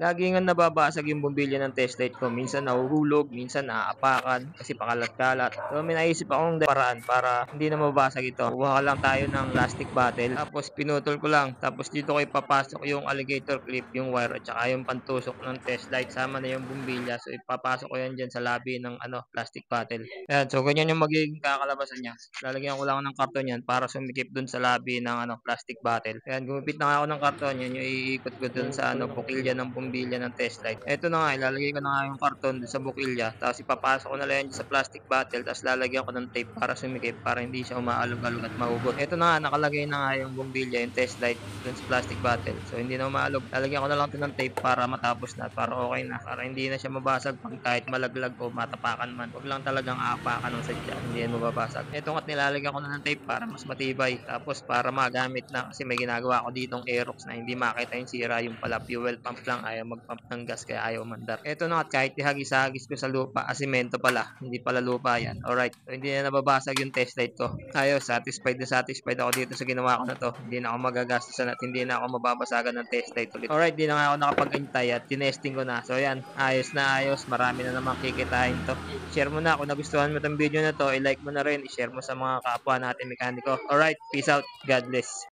Lagi ngang nababasag yung bumbilya ng test light ko. Minsan nahuhulog, minsan naaapakan kasi pakalat-kalat. So may naisip akong paraan para hindi na mabasag ito. Kuha lang tayo ng plastic bottle, tapos pinutol ko lang. Tapos dito ko ipapasok yung alligator clip, yung wire at saka yung pantusok ng test light. Sama na yung bumbilya. So ipapasok ko yan dyan sa labi ng plastic bottle. Ayan, so ganyan yung magiging kakalabasan niya. Lalagyan ko lang ng karton yan para sumikip dun sa labi ng plastic bottle. Ayan, gumupit na nga ako ng karton. Yan yung iikot ko dun sa bukilya ng bumbilya ng test light. Eto na nga, ilalagay ko na nga yung karton dun sa bukilya. Tapos ipapasok ko na lang yan sa plastic bottle. Tapos lalagyan ko ng tape para sumikip para hindi siya umaalog-alog at mahugot. Eto na nga, nakalagay na nga yung bumbilya, yung test light dun sa plastic bottle. So hindi na umaalog. Lalagyan ko na lang ito ng tape para matapos na, para okay na. Para hindi na siya mabasag pag kahit malaglag o matapakan man. Huwag lang talagang aapakan ng sadya, hindi yan mababasag. Eto nga't nilalagyan ko na ng tape para mas matibay. Tapos para magamit na, kasi may ginagawa ko ditong Aerox na hindi makita yung sira, yung pala fuel pump lang, ayaw mag-pump ng gas kaya ayaw mandar. Eto na nga't kahit ihagis-hagis ko sa lupa, asimento pala, hindi pala lupa yan. Alright, so hindi na nababasag yung test light ko. Ayos, satisfied na satisfied ako dito sa ginawa ko na to. Hindi na ako magagastusan at hindi na ako mababasagan ng test light ulit. Alright, di na nga ako nakapag-antay at tinesting ko na. So yan, ayos na ayos, marami na naman kikitain to. Share mo na kung nagustuhan mo tong video na to, i-like mo na rin, i-share mo sa mga kapwa natin mekaniko. Alright, peace out, God bless.